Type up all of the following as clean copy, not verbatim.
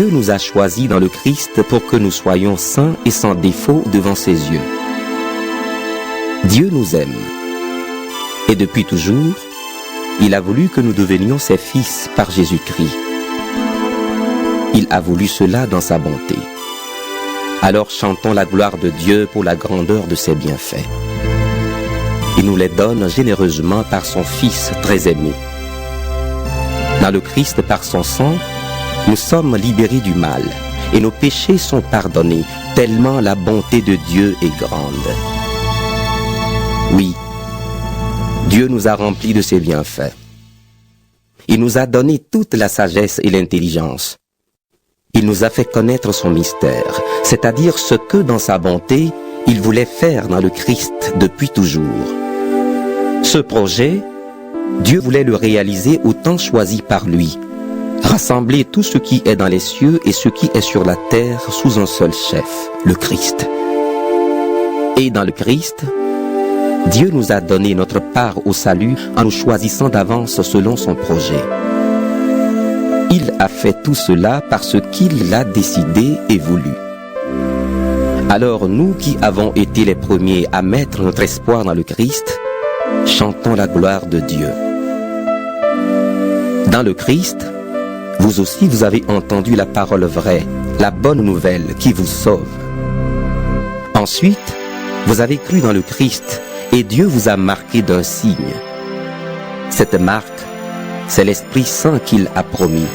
Dieu nous a choisis dans le Christ pour que nous soyons saints et sans défaut devant ses yeux. Dieu nous aime. Et depuis toujours, il a voulu que nous devenions ses fils par Jésus-Christ. Il a voulu cela dans sa bonté. Alors chantons la gloire de Dieu pour la grandeur de ses bienfaits. Il nous les donne généreusement par son Fils très aimé. Dans le Christ, par son sang, nous sommes libérés du mal et nos péchés sont pardonnés, tellement la bonté de Dieu est grande. Oui, Dieu nous a remplis de ses bienfaits. Il nous a donné toute la sagesse et l'intelligence. Il nous a fait connaître son mystère, c'est-à-dire ce que dans sa bonté, il voulait faire dans le Christ depuis toujours. Ce projet, Dieu voulait le réaliser au temps choisi par lui, rassembler tout ce qui est dans les cieux et ce qui est sur la terre sous un seul chef, le Christ. Et dans le Christ, Dieu nous a donné notre part au salut en nous choisissant d'avance selon son projet. Il a fait tout cela parce qu'il l'a décidé et voulu. Alors nous qui avons été les premiers à mettre notre espoir dans le Christ, chantons la gloire de Dieu. Dans le Christ, vous aussi vous avez entendu la parole vraie, la bonne nouvelle qui vous sauve. Ensuite, vous avez cru dans le Christ et Dieu vous a marqué d'un signe. Cette marque, c'est l'Esprit Saint qu'il a promis.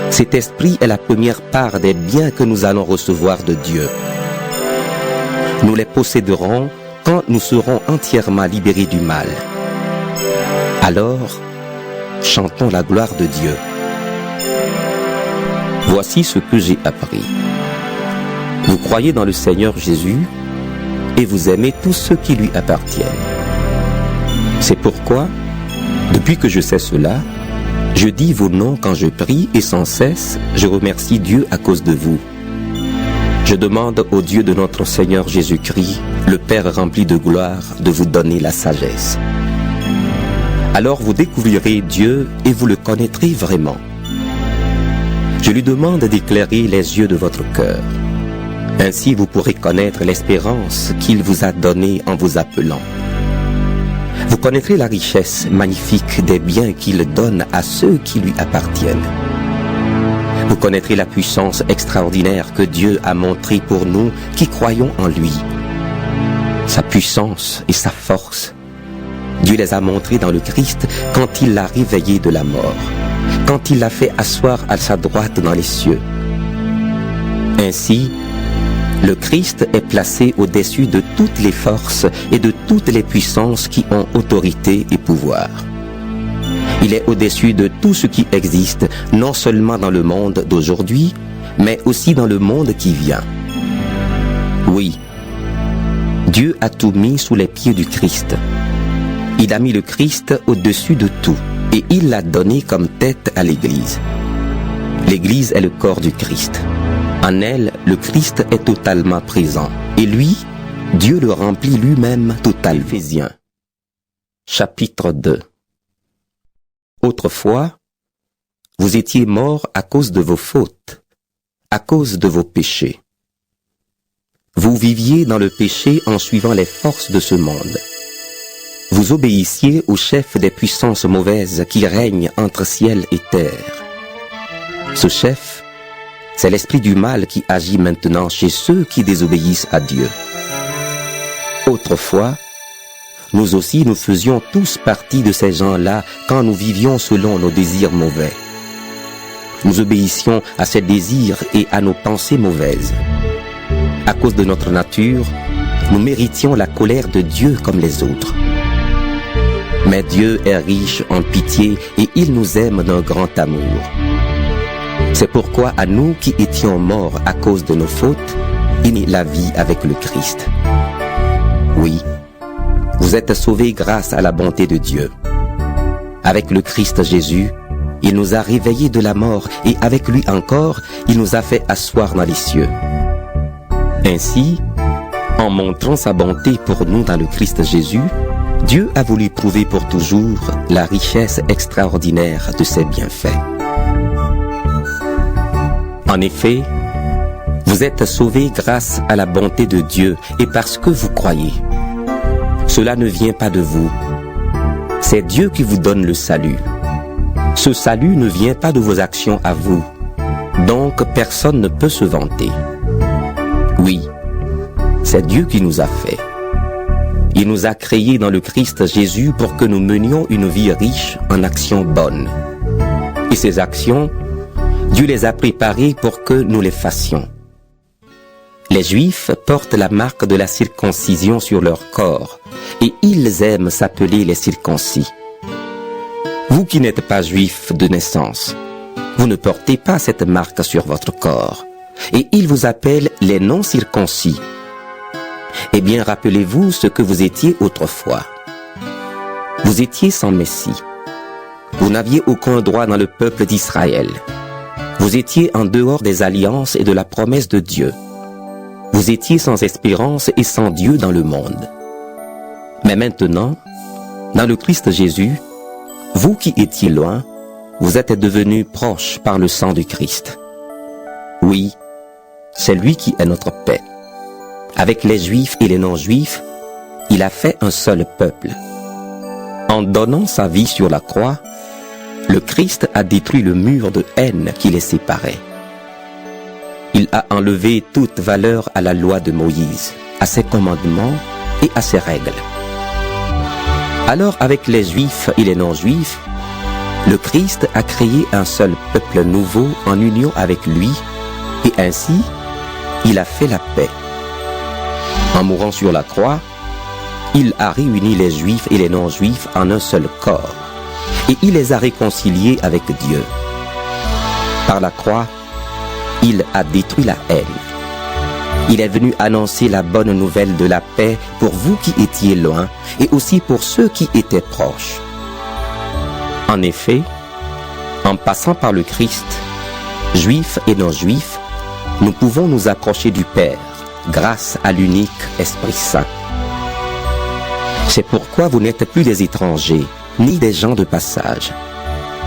Cet Esprit est la première part des biens que nous allons recevoir de Dieu. Nous les posséderons quand nous serons entièrement libérés du mal. Alors, chantons la gloire de Dieu. Voici ce que j'ai appris. Vous croyez dans le Seigneur Jésus et vous aimez tous ceux qui lui appartiennent. C'est pourquoi, depuis que je sais cela, je dis vos noms quand je prie et sans cesse, je remercie Dieu à cause de vous. Je demande au Dieu de notre Seigneur Jésus-Christ, le Père rempli de gloire, de vous donner la sagesse. Alors vous découvrirez Dieu et vous le connaîtrez vraiment. Je lui demande d'éclairer les yeux de votre cœur. Ainsi vous pourrez connaître l'espérance qu'il vous a donnée en vous appelant. Vous connaîtrez la richesse magnifique des biens qu'il donne à ceux qui lui appartiennent. Vous connaîtrez la puissance extraordinaire que Dieu a montrée pour nous qui croyons en lui. Sa puissance et sa force. Dieu les a montrées dans le Christ quand il l'a réveillé de la mort, quand il l'a fait asseoir à sa droite dans les cieux. Ainsi, le Christ est placé au-dessus de toutes les forces et de toutes les puissances qui ont autorité et pouvoir. Il est au-dessus de tout ce qui existe, non seulement dans le monde d'aujourd'hui, mais aussi dans le monde qui vient. Oui, Dieu a tout mis sous les pieds du Christ. Il a mis le Christ au-dessus de tout et il l'a donné comme tête à l'Église. L'Église est le corps du Christ. En elle, le Christ est totalement présent. Et lui, Dieu le remplit lui-même totalement. Éphésiens, chapitre 2. Autrefois, vous étiez morts à cause de vos fautes, à cause de vos péchés. Vous viviez dans le péché en suivant les forces de ce monde. Vous obéissiez au chef des puissances mauvaises qui règnent entre ciel et terre. Ce chef, c'est l'esprit du mal qui agit maintenant chez ceux qui désobéissent à Dieu. Autrefois, nous aussi nous faisions tous partie de ces gens-là quand nous vivions selon nos désirs mauvais. Nous obéissions à ces désirs et à nos pensées mauvaises. À cause de notre nature, nous méritions la colère de Dieu comme les autres. Mais Dieu est riche en pitié et il nous aime d'un grand amour. C'est pourquoi à nous qui étions morts à cause de nos fautes, il est la vie avec le Christ. Oui, vous êtes sauvés grâce à la bonté de Dieu. Avec le Christ Jésus, il nous a réveillés de la mort et avec lui encore, il nous a fait asseoir dans les cieux. Ainsi, en montrant sa bonté pour nous dans le Christ Jésus, Dieu a voulu prouver pour toujours la richesse extraordinaire de ses bienfaits. En effet, vous êtes sauvés grâce à la bonté de Dieu et parce que vous croyez. Cela ne vient pas de vous. C'est Dieu qui vous donne le salut. Ce salut ne vient pas de vos actions à vous. Donc personne ne peut se vanter. Oui, c'est Dieu qui nous a fait. Il nous a créés dans le Christ Jésus pour que nous menions une vie riche en actions bonnes. Et ces actions, Dieu les a préparées pour que nous les fassions. Les Juifs portent la marque de la circoncision sur leur corps et ils aiment s'appeler les circoncis. Vous qui n'êtes pas Juifs de naissance, vous ne portez pas cette marque sur votre corps et ils vous appellent les non-circoncis. Eh bien, rappelez-vous ce que vous étiez autrefois. Vous étiez sans Messie. Vous n'aviez aucun droit dans le peuple d'Israël. Vous étiez en dehors des alliances et de la promesse de Dieu. Vous étiez sans espérance et sans Dieu dans le monde. Mais maintenant, dans le Christ Jésus, vous qui étiez loin, vous êtes devenus proches par le sang du Christ. Oui, c'est lui qui est notre paix. Avec les Juifs et les non-Juifs, il a fait un seul peuple. En donnant sa vie sur la croix, le Christ a détruit le mur de haine qui les séparait. Il a enlevé toute valeur à la loi de Moïse, à ses commandements et à ses règles. Alors avec les Juifs et les non-Juifs, le Christ a créé un seul peuple nouveau en union avec lui et ainsi, il a fait la paix. En mourant sur la croix, il a réuni les Juifs et les non-Juifs en un seul corps et il les a réconciliés avec Dieu. Par la croix, il a détruit la haine. Il est venu annoncer la bonne nouvelle de la paix pour vous qui étiez loin et aussi pour ceux qui étaient proches. En effet, en passant par le Christ, Juifs et non-Juifs, nous pouvons nous approcher du Père grâce à l'unique Esprit Saint. C'est pourquoi vous n'êtes plus des étrangers, ni des gens de passage,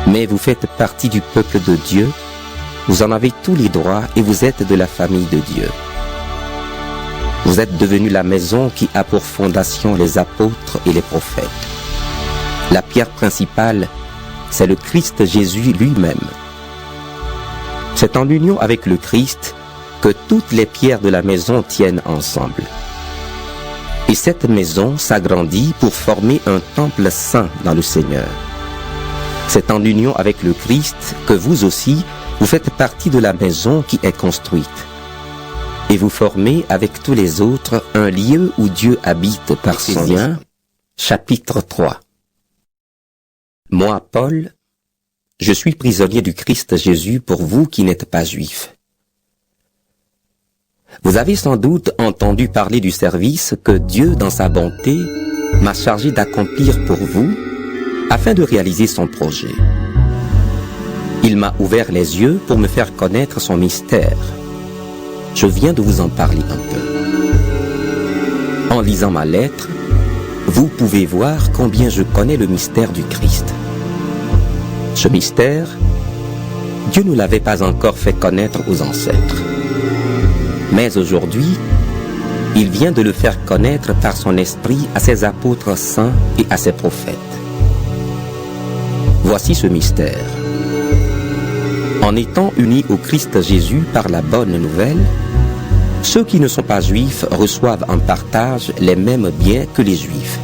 mais vous faites partie du peuple de Dieu, vous en avez tous les droits et vous êtes de la famille de Dieu. Vous êtes devenus la maison qui a pour fondation les apôtres et les prophètes. La pierre principale, c'est le Christ Jésus lui-même. C'est en union avec le Christ que toutes les pierres de la maison tiennent ensemble. Et cette maison s'agrandit pour former un temple saint dans le Seigneur. C'est en union avec le Christ que vous aussi, vous faites partie de la maison qui est construite. Et vous formez avec tous les autres un lieu où Dieu habite par son lien. Chapitre 3. Moi, Paul, je suis prisonnier du Christ Jésus pour vous qui n'êtes pas juifs. Vous avez sans doute entendu parler du service que Dieu, dans sa bonté, m'a chargé d'accomplir pour vous, afin de réaliser son projet. Il m'a ouvert les yeux pour me faire connaître son mystère. Je viens de vous en parler un peu. En lisant ma lettre, vous pouvez voir combien je connais le mystère du Christ. Ce mystère, Dieu ne l'avait pas encore fait connaître aux ancêtres. Mais aujourd'hui, il vient de le faire connaître par son esprit à ses apôtres saints et à ses prophètes. Voici ce mystère. En étant unis au Christ Jésus par la bonne nouvelle, ceux qui ne sont pas juifs reçoivent en partage les mêmes biens que les juifs.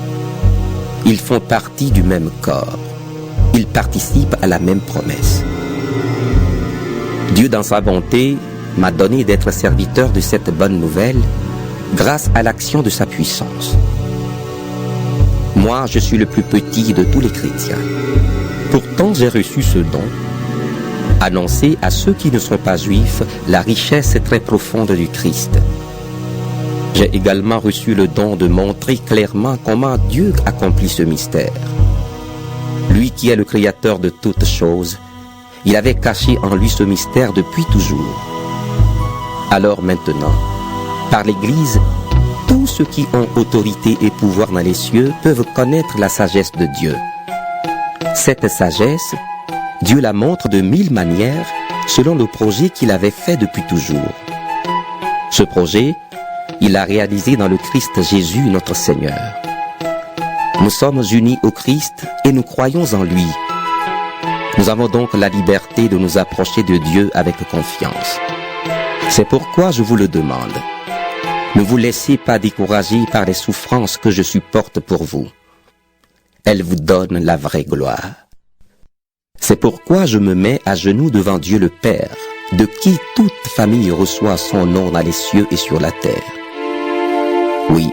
Ils font partie du même corps. Ils participent à la même promesse. Dieu, dans sa bonté, m'a donné d'être serviteur de cette bonne nouvelle grâce à l'action de sa puissance. Moi, je suis le plus petit de tous les chrétiens. Pourtant, j'ai reçu ce don, annoncer à ceux qui ne sont pas juifs la richesse très profonde du Christ. J'ai également reçu le don de montrer clairement comment Dieu accomplit ce mystère. Lui qui est le créateur de toutes choses, il avait caché en lui ce mystère depuis toujours. Alors maintenant, par l'Église, tous ceux qui ont autorité et pouvoir dans les cieux peuvent connaître la sagesse de Dieu. Cette sagesse, Dieu la montre de 1000 manières selon le projet qu'il avait fait depuis toujours. Ce projet, il l'a réalisé dans le Christ Jésus, notre Seigneur. Nous sommes unis au Christ et nous croyons en lui. Nous avons donc la liberté de nous approcher de Dieu avec confiance. C'est pourquoi je vous le demande. Ne vous laissez pas décourager par les souffrances que je supporte pour vous. Elles vous donnent la vraie gloire. C'est pourquoi je me mets à genoux devant Dieu le Père, de qui toute famille reçoit son nom dans les cieux et sur la terre. Oui,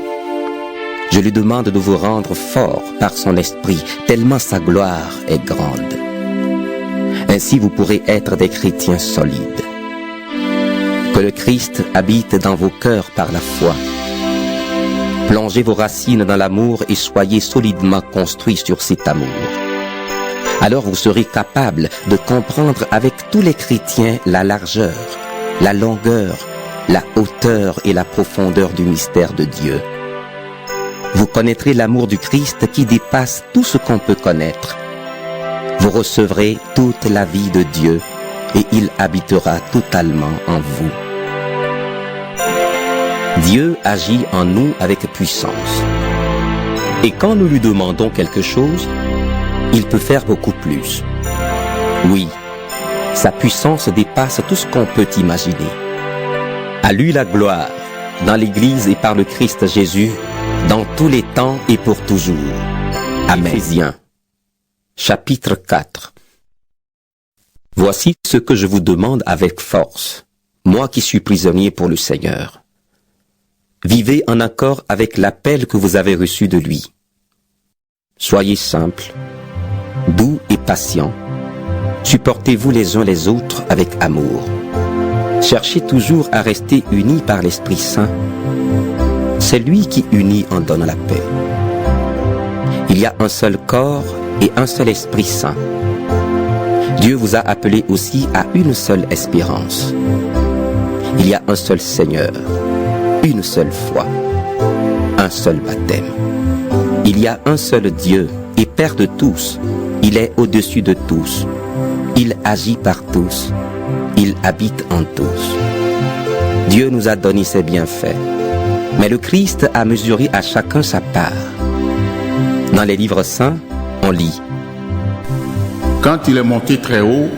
je lui demande de vous rendre fort par son esprit, tellement sa gloire est grande. Ainsi vous pourrez être des chrétiens solides. Que le Christ habite dans vos cœurs par la foi. Plongez vos racines dans l'amour et soyez solidement construits sur cet amour. Alors vous serez capable de comprendre avec tous les chrétiens la largeur, la longueur, la hauteur et la profondeur du mystère de Dieu. Vous connaîtrez l'amour du Christ qui dépasse tout ce qu'on peut connaître. Vous recevrez toute la vie de Dieu et il habitera totalement en vous. Dieu agit en nous avec puissance. Et quand nous lui demandons quelque chose, il peut faire beaucoup plus. Oui, sa puissance dépasse tout ce qu'on peut imaginer. À lui la gloire, dans l'Église et par le Christ Jésus, dans tous les temps et pour toujours. Amen. Éphésiens, chapitre 4. Voici ce que je vous demande avec force, moi qui suis prisonnier pour le Seigneur. Vivez en accord avec l'appel que vous avez reçu de lui. Soyez simples, doux et patients. Supportez-vous les uns les autres avec amour. Cherchez toujours à rester unis par l'Esprit Saint. C'est lui qui unit en donnant la paix. Il y a un seul corps et un seul Esprit Saint. Dieu vous a appelé aussi à une seule espérance. Il y a un seul Seigneur, une seule foi, un seul baptême. Il y a un seul Dieu et Père de tous. Il est au-dessus de tous. Il agit par tous. Il habite en tous. Dieu nous a donné ses bienfaits, mais le Christ a mesuré à chacun sa part. Dans les livres saints, on lit: Quand il est monté très haut,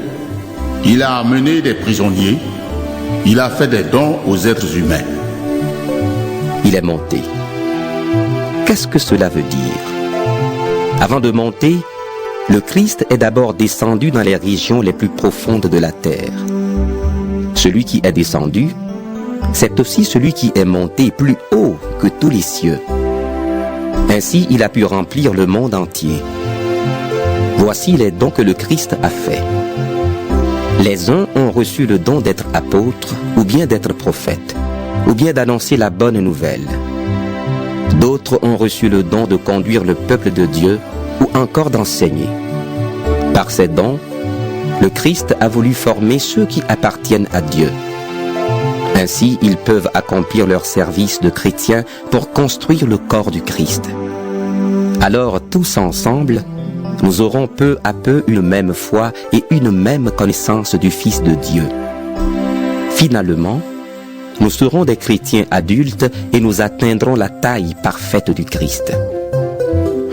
il a amené des prisonniers, il a fait des dons aux êtres humains. Il est monté. Qu'est-ce que cela veut dire? Avant de monter, le Christ est d'abord descendu dans les régions les plus profondes de la terre. Celui qui est descendu, c'est aussi celui qui est monté plus haut que tous les cieux. Ainsi, il a pu remplir le monde entier. Voici les dons que le Christ a faits. Les uns ont reçu le don d'être apôtres, ou bien d'être prophètes, ou bien d'annoncer la bonne nouvelle. D'autres ont reçu le don de conduire le peuple de Dieu, ou encore d'enseigner. Par ces dons, le Christ a voulu former ceux qui appartiennent à Dieu. Ainsi, ils peuvent accomplir leur service de chrétiens pour construire le corps du Christ. Alors, tous ensemble, nous aurons peu à peu une même foi et une même connaissance du Fils de Dieu. Finalement, nous serons des chrétiens adultes et nous atteindrons la taille parfaite du Christ.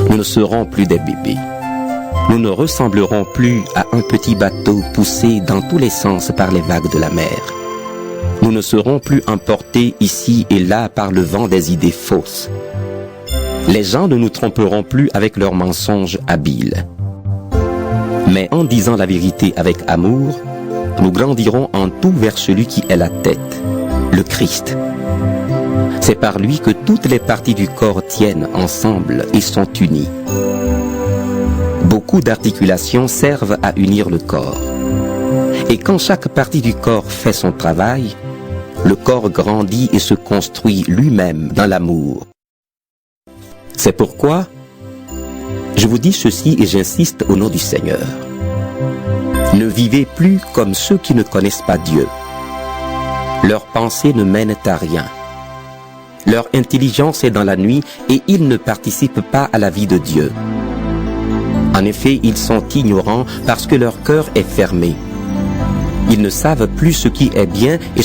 Nous ne serons plus des bébés. Nous ne ressemblerons plus à un petit bateau poussé dans tous les sens par les vagues de la mer. Nous ne serons plus emportés ici et là par le vent des idées fausses. Les gens ne nous tromperont plus avec leurs mensonges habiles. Mais en disant la vérité avec amour, nous grandirons en tout vers celui qui est la tête, le Christ. C'est par lui que toutes les parties du corps tiennent ensemble et sont unies. Beaucoup d'articulations servent à unir le corps. Et quand chaque partie du corps fait son travail, le corps grandit et se construit lui-même dans l'amour. C'est pourquoi je vous dis ceci et j'insiste au nom du Seigneur. Ne vivez plus comme ceux qui ne connaissent pas Dieu. Leurs pensées ne mènent à rien. Leur intelligence est dans la nuit et ils ne participent pas à la vie de Dieu. En effet, ils sont ignorants parce que leur cœur est fermé. Ils ne savent plus ce qui est bien et